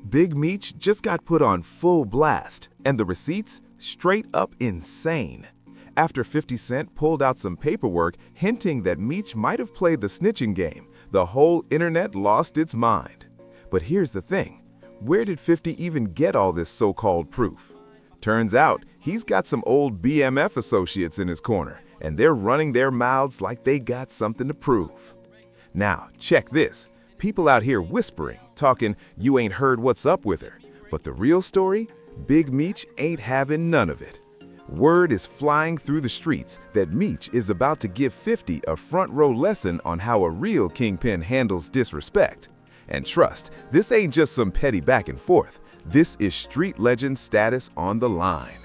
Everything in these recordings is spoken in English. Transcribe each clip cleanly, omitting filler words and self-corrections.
Big Meech just got put on full blast, and the receipts straight up insane. After 50 Cent pulled out some paperwork hinting that Meech might have played the snitching game, the whole internet lost its mind. But here's the thing, where did 50 even get all this so-called proof? Turns out he's got some old BMF associates in his corner, and they're running their mouths like they got something to prove. Now, check this. People out here whispering, talking, you ain't heard what's up with her. But the real story? Big Meech ain't having none of it. Word is flying through the streets that Meech is about to give 50 a front row lesson on how a real kingpin handles disrespect. And trust, this ain't just some petty back and forth. This is street legend status on the line.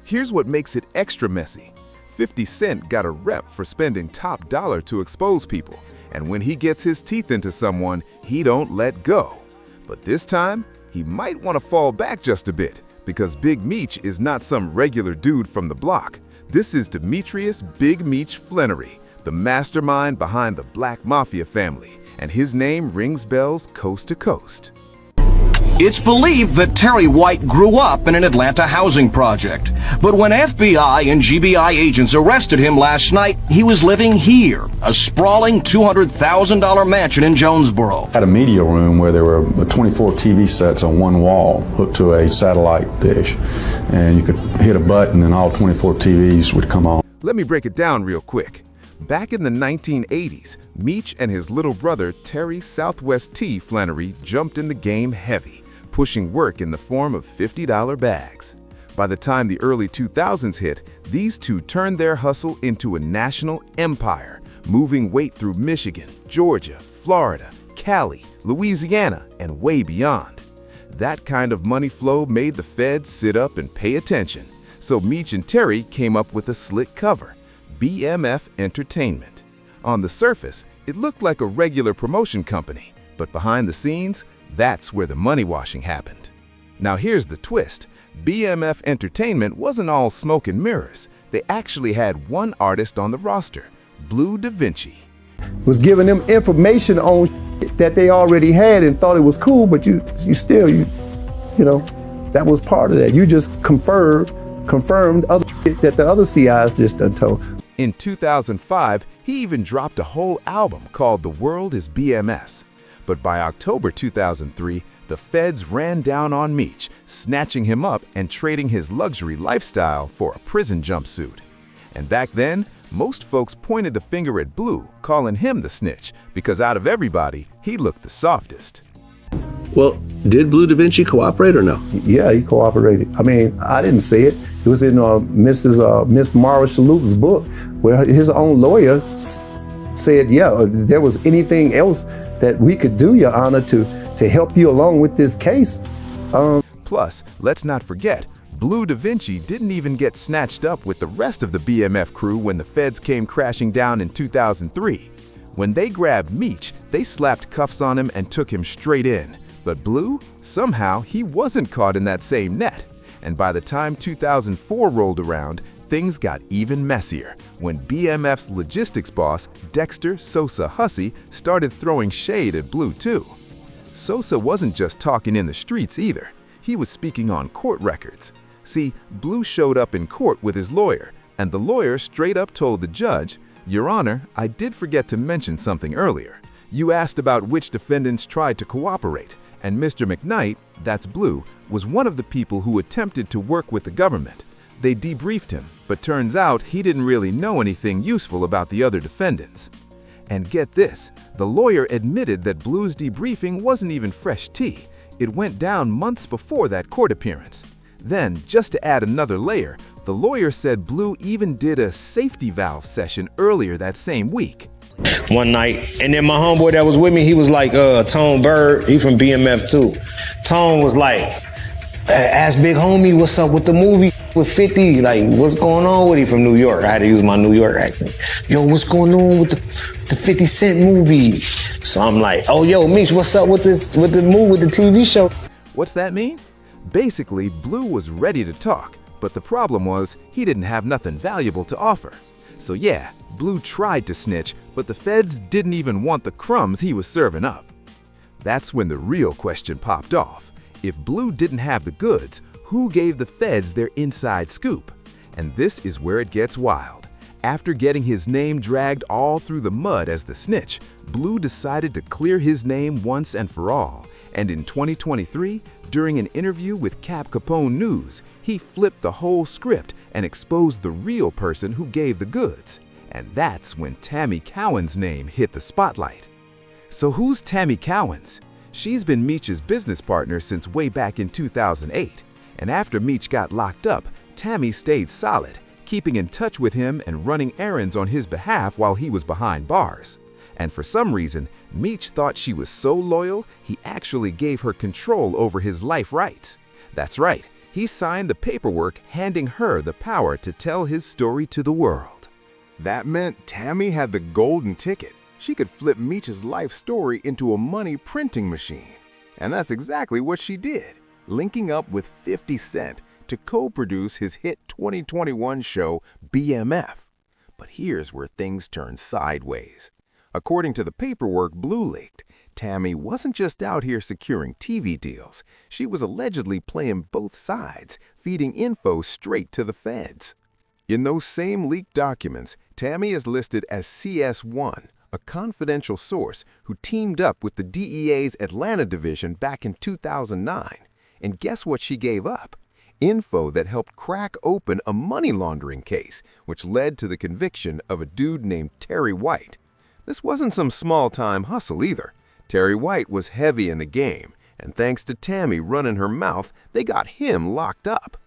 Here's what makes it extra messy. 50 Cent got a rep for spending top dollar to expose people, and when he gets his teeth into someone, he don't let go. But this time, he might want to fall back just a bit, because Big Meech is not some regular dude from the block. This is Demetrius Big Meech Flannery, the mastermind behind the Black Mafia family, and his name rings bells coast to coast. It's believed that Terry White grew up in an Atlanta housing project. But when FBI and GBI agents arrested him last night, he was living here, a sprawling $200,000 mansion in Jonesboro. Had a media room where there were 24 TV sets on one wall hooked to a satellite dish. And you could hit a button and all 24 TVs would come on. Let me break it down real quick. Back in the 1980s, Meech and his little brother Terry Southwest T. Flannery jumped in the game heavy, pushing work in the form of $50 bags. By the time the early 2000s hit, these two turned their hustle into a national empire, moving weight through Michigan, Georgia, Florida, Cali, Louisiana, and way beyond. That kind of money flow made the feds sit up and pay attention, so Meech and Terry came up with a slick cover, BMF Entertainment. On the surface, it looked like a regular promotion company, but behind the scenes, that's where the money washing happened. Now here's the twist. BMF Entertainment wasn't all smoke and mirrors. They actually had one artist on the roster, Blue Da Vinci. Was giving them information on that they already had and thought it was cool, but you know, that was part of that. You just confirmed other that the other CIs just done told. In 2005, he even dropped a whole album called The World is BMS. But by October 2003, the feds ran down on Meech, snatching him up and trading his luxury lifestyle for a prison jumpsuit. And back then, most folks pointed the finger at Blue, calling him the snitch, because out of everybody, he looked the softest. Well, did Blue Da Vinci cooperate or no? Yeah, he cooperated. I mean, I didn't say it. It was in Miss Mara Shalhoub's book, where his own lawyer said, yeah, if there was anything else that we could do, Your Honor, to help you along with this case. Plus, let's not forget, Blue Da Vinci didn't even get snatched up with the rest of the BMF crew when the feds came crashing down in 2003. When they grabbed Meech, they slapped cuffs on him and took him straight in. But Blue, somehow he wasn't caught in that same net. And by the time 2004 rolled around, things got even messier when BMF's logistics boss, Dexter Sosa Hussey, started throwing shade at Blue too. Sosa wasn't just talking in the streets either. He was speaking on court records. See, Blue showed up in court with his lawyer, and the lawyer straight up told the judge, "Your Honor, I did forget to mention something earlier. You asked about which defendants tried to cooperate, and Mr. McKnight, that's Blue, was one of the people who attempted to work with the government. They debriefed him, but turns out he didn't really know anything useful about the other defendants." And get this, the lawyer admitted that Blue's debriefing wasn't even fresh tea. It went down months before that court appearance. Then, just to add another layer, the lawyer said Blue even did a safety valve session earlier that same week. One night, and then my homeboy that was with me, he was like, Tone Bird, he from BMF too. Tone was like, ask Big Homie what's up with the movie with 50, like what's going on with him from New York. I had to use my New York accent. Yo, what's going on with the 50 Cent movie? So I'm like, oh yo, Meech, what's up with the movie, with the TV show? What's that mean? Basically, Blue was ready to talk, but the problem was he didn't have nothing valuable to offer. So yeah, Blue tried to snitch, but the feds didn't even want the crumbs he was serving up. That's when the real question popped off. If Blue didn't have the goods, who gave the feds their inside scoop? And this is where it gets wild. After getting his name dragged all through the mud as the snitch, Blue decided to clear his name once and for all. And in 2023, during an interview with Cap Capone News, he flipped the whole script and exposed the real person who gave the goods. And that's when Tammy Cowan's name hit the spotlight. So who's Tammy Cowens? She's been Meech's business partner since way back in 2008. And after Meech got locked up, Tammy stayed solid, keeping in touch with him and running errands on his behalf while he was behind bars. And for some reason, Meech thought she was so loyal, he actually gave her control over his life rights. That's right, he signed the paperwork handing her the power to tell his story to the world. That meant Tammy had the golden ticket. She could flip Meech's life story into a money printing machine. And that's exactly what she did, linking up with 50 Cent to co-produce his hit 2021 show BMF. But here's where things turn sideways. According to the paperwork Blue leaked, Tammy wasn't just out here securing TV deals. She was allegedly playing both sides, feeding info straight to the feds. In those same leaked documents, Tammy is listed as CS1, a confidential source who teamed up with the DEA's Atlanta division back in 2009. And guess what she gave up? Info that helped crack open a money laundering case, which led to the conviction of a dude named Terry White. This wasn't some small-time hustle either. Terry White was heavy in the game, and thanks to Tammy running her mouth, they got him locked up.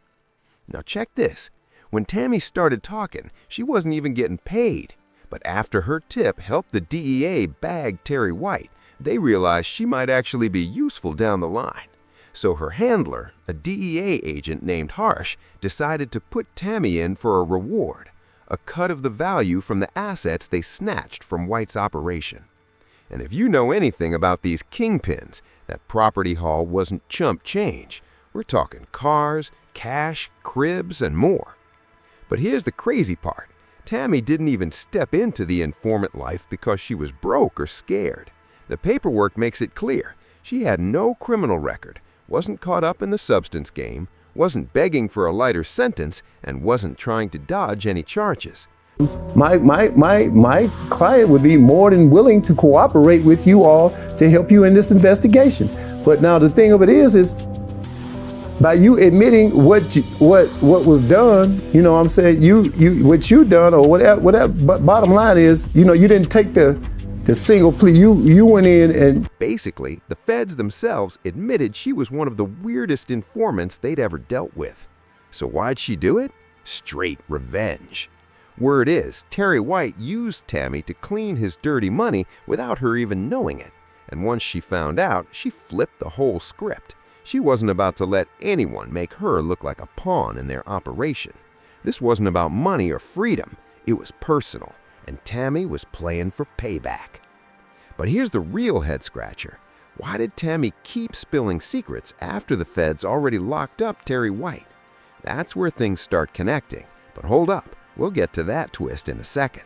Now check this. When Tammy started talking, she wasn't even getting paid. But after her tip helped the DEA bag Terry White, they realized she might actually be useful down the line. So her handler, a DEA agent named Harsh, decided to put Tammy in for a reward, a cut of the value from the assets they snatched from White's operation. And if you know anything about these kingpins, that property haul wasn't chump change. We're talking cars, cash, cribs, and more. But here's the crazy part. Tammy didn't even step into the informant life because she was broke or scared. The paperwork makes it clear. She had no criminal record, wasn't caught up in the substance game, wasn't begging for a lighter sentence, and wasn't trying to dodge any charges. My client would be more than willing to cooperate with you all to help you in this investigation. But now the thing of it is by you admitting what was done, you know what I'm saying, what you done or whatever, but bottom line is, you didn't take the single plea. You went in and... Basically, the feds themselves admitted she was one of the weirdest informants they'd ever dealt with. So why'd she do it? Straight revenge. Word is, Terry White used Tammy to clean his dirty money without her even knowing it. And once she found out, she flipped the whole script. She wasn't about to let anyone make her look like a pawn in their operation. This wasn't about money or freedom. It was personal, and Tammy was playing for payback. But here's the real head-scratcher. Why did Tammy keep spilling secrets after the feds already locked up Terry White? That's where things start connecting. But hold up. We'll get to that twist in a second.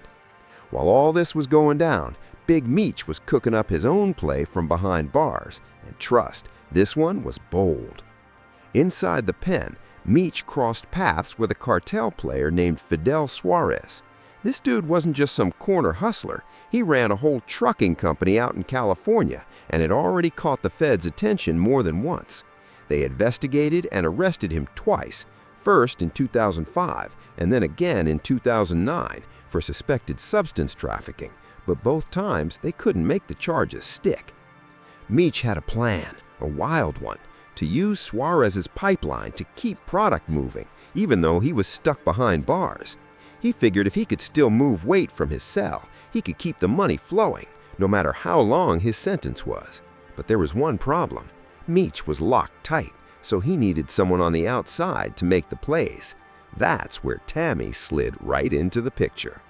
While all this was going down, Big Meech was cooking up his own play from behind bars. And trust, this one was bold. Inside the pen, Meech crossed paths with a cartel player named Fidel Suarez. This dude wasn't just some corner hustler. He ran a whole trucking company out in California and had already caught the feds' attention more than once. They investigated and arrested him twice, first in 2005 and then again in 2009 for suspected substance trafficking, but both times they couldn't make the charges stick. Meech had a plan, a wild one, to use Suarez's pipeline to keep product moving, even though he was stuck behind bars. He figured if he could still move weight from his cell, he could keep the money flowing, no matter how long his sentence was. But there was one problem. Meech was locked tight, so he needed someone on the outside to make the plays. That's where Tammy slid right into the picture.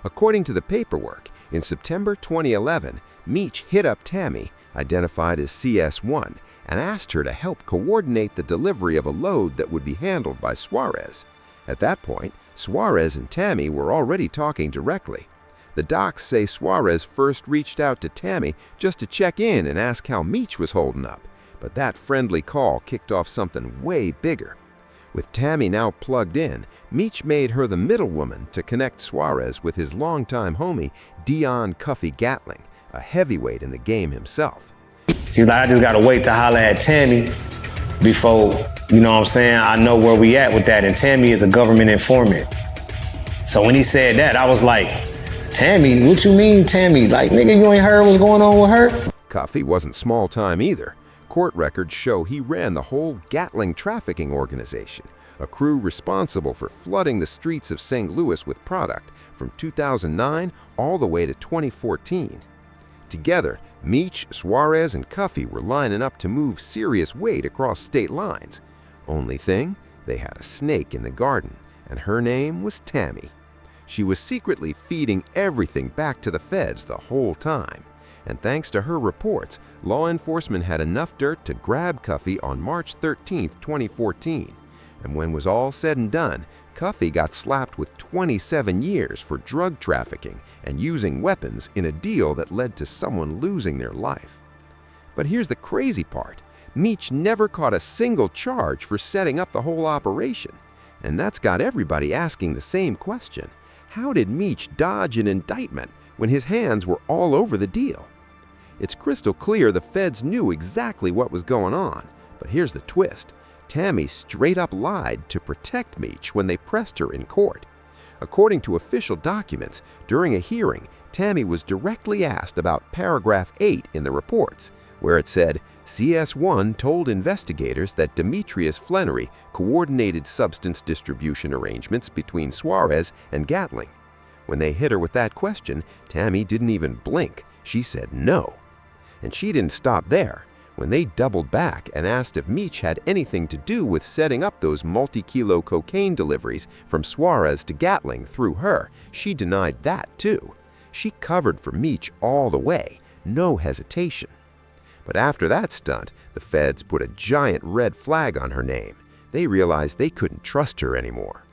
According to the paperwork, in September 2011, Meech hit up Tammy, identified as CS1, and asked her to help coordinate the delivery of a load that would be handled by Suarez. At that point, Suarez and Tammy were already talking directly. The docs say Suarez first reached out to Tammy just to check in and ask how Meech was holding up, But that friendly call kicked off something way bigger. With Tammy now plugged in, Meech made her the middlewoman to connect Suarez with his longtime homie, Dion Cuffy Gatling, a heavyweight in the game himself. He's like, I just gotta wait to holler at Tammy before, you know what I'm saying, I know where we at with that. And Tammy is a government informant. So when he said that, I was like, Tammy? What you mean, Tammy? Like, nigga, you ain't heard what's going on with her? Cuffy wasn't small time either. Court records show he ran the whole Gatling trafficking organization, a crew responsible for flooding the streets of St. Louis with product from 2009 all the way to 2014. Together, Meech, Suarez, and Cuffy were lining up to move serious weight across state lines. Only thing, they had a snake in the garden, and her name was Tammy. She was secretly feeding everything back to the feds the whole time. And thanks to her reports, law enforcement had enough dirt to grab Cuffy on March 13, 2014. And when it was all said and done, Cuffy got slapped with 27 years for drug trafficking and using weapons in a deal that led to someone losing their life. But here's the crazy part. Meech never caught a single charge for setting up the whole operation. And that's got everybody asking the same question. How did Meech dodge an indictment when his hands were all over the deal? It's crystal clear the feds knew exactly what was going on, but here's the twist. Tammy straight up lied to protect Meech when they pressed her in court. According to official documents, during a hearing, Tammy was directly asked about paragraph 8 in the reports, where it said, CS1 told investigators that Demetrius Flannery coordinated substance distribution arrangements between Suarez and Gatling. When they hit her with that question, Tammy didn't even blink. She said no. And she didn't stop there. When they doubled back and asked if Meech had anything to do with setting up those multi-kilo cocaine deliveries from Suarez to Gatling through her, she denied that too. She covered for Meech all the way, no hesitation. But after that stunt, the feds put a giant red flag on her name. They realized they couldn't trust her anymore.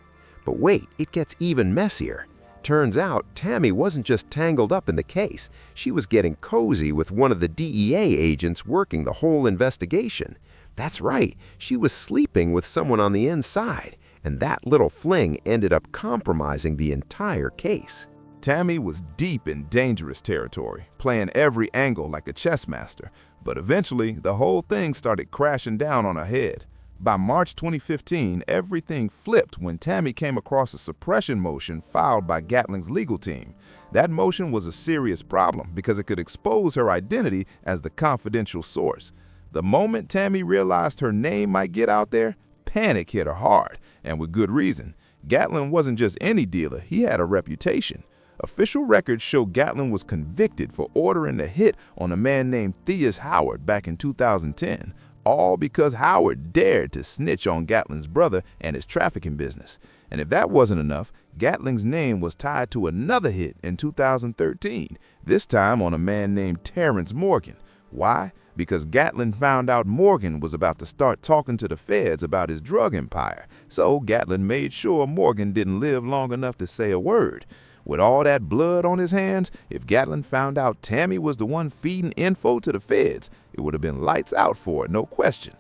But wait, it gets even messier. Turns out, Tammy wasn't just tangled up in the case. She was getting cozy with one of the DEA agents working the whole investigation. That's right, she was sleeping with someone on the inside, and that little fling ended up compromising the entire case. Tammy was deep in dangerous territory, playing every angle like a chess master, but eventually the whole thing started crashing down on her head. By March 2015, everything flipped when Tammy came across a suppression motion filed by Gatling's legal team. That motion was a serious problem because it could expose her identity as the confidential source. The moment Tammy realized her name might get out there, panic hit her hard, and with good reason. Gatling wasn't just any dealer, he had a reputation. Official records show Gatling was convicted for ordering a hit on a man named Theus Howard back in 2010. All because Howard dared to snitch on Gatling's brother and his trafficking business. And if that wasn't enough, Gatling's name was tied to another hit in 2013, this time on a man named Terrence Morgan. Why? Because Gatling found out Morgan was about to start talking to the feds about his drug empire, so Gatling made sure Morgan didn't live long enough to say a word. With all that blood on his hands, if Gatling found out Tammy was the one feeding info to the feds, it would have been lights out for her, no question.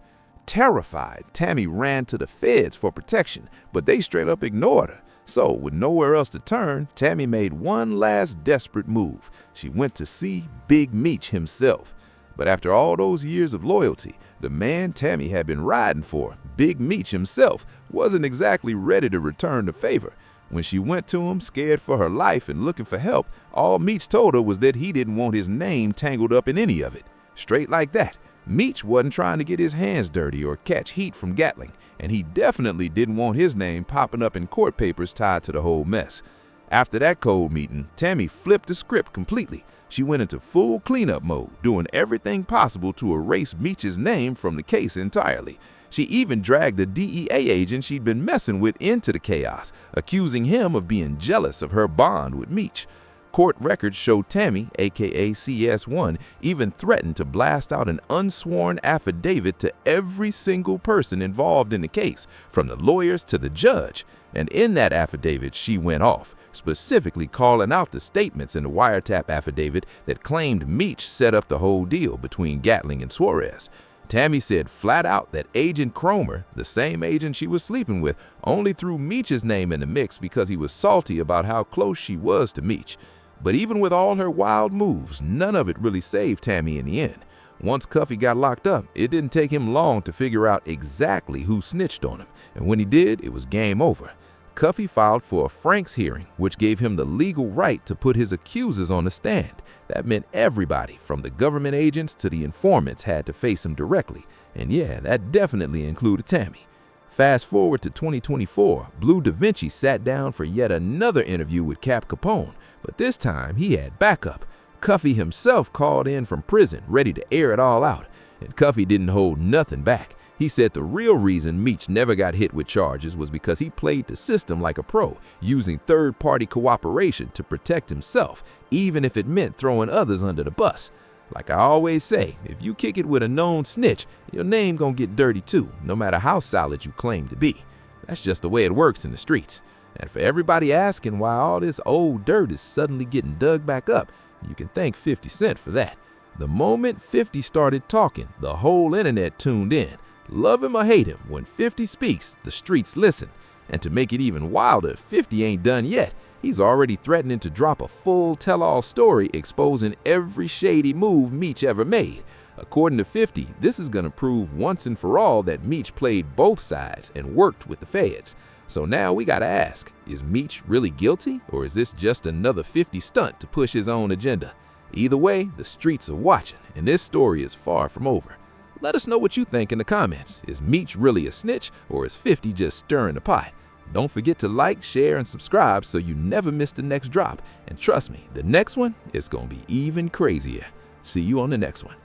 Terrified, Tammy ran to the feds for protection, but they straight up ignored her. So, with nowhere else to turn, Tammy made one last desperate move. She went to see Big Meech himself. But after all those years of loyalty, the man Tammy had been riding for, Big Meech himself, wasn't exactly ready to return the favor. When she went to him, scared for her life and looking for help, all Meech told her was that he didn't want his name tangled up in any of it. Straight like that. Meech wasn't trying to get his hands dirty or catch heat from Gatling, and he definitely didn't want his name popping up in court papers tied to the whole mess. After that cold meeting, Tammy flipped the script completely. She went into full cleanup mode, doing everything possible to erase Meech's name from the case entirely. She even dragged the DEA agent she'd been messing with into the chaos, accusing him of being jealous of her bond with Meech. Court records show Tammy, aka CS1, even threatened to blast out an unsworn affidavit to every single person involved in the case, from the lawyers to the judge. And in that affidavit, she went off, specifically calling out the statements in the wiretap affidavit that claimed Meech set up the whole deal between Gatling and Suarez. Tammy said flat out that Agent Cromer, the same agent she was sleeping with, only threw Meech's name in the mix because he was salty about how close she was to Meech. But even with all her wild moves, none of it really saved Tammy in the end. Once Cuffy got locked up, it didn't take him long to figure out exactly who snitched on him, and when he did, it was game over. Cuffy filed for a Franks hearing, which gave him the legal right to put his accusers on the stand. That meant everybody, from the government agents to the informants, had to face him directly. And yeah, that definitely included Tammy. Fast forward to 2024, Blue Da Vinci sat down for yet another interview with Cap Capone, but this time he had backup. Cuffy himself called in from prison, ready to air it all out, and Cuffy didn't hold nothing back. He said the real reason Meech never got hit with charges was because he played the system like a pro, using third-party cooperation to protect himself, even if it meant throwing others under the bus. Like I always say, if you kick it with a known snitch, your name gonna get dirty too, no matter how solid you claim to be. That's just the way it works in the streets. And for everybody asking why all this old dirt is suddenly getting dug back up, you can thank 50 Cent for that. The moment 50 started talking, the whole internet tuned in. Love him or hate him, when 50 speaks, the streets listen. And to make it even wilder, 50 ain't done yet. He's already threatening to drop a full tell-all story exposing every shady move Meech ever made. According to 50, this is gonna prove once and for all that Meech played both sides and worked with the feds. So now we gotta ask, is Meech really guilty, or is this just another 50 stunt to push his own agenda? Either way, the streets are watching, and this story is far from over. Let us know what you think in the comments. Is Meech really a snitch, or is 50 just stirring the pot? Don't forget to like, share, and subscribe so you never miss the next drop. And trust me, the next one is gonna be even crazier. See you on the next one.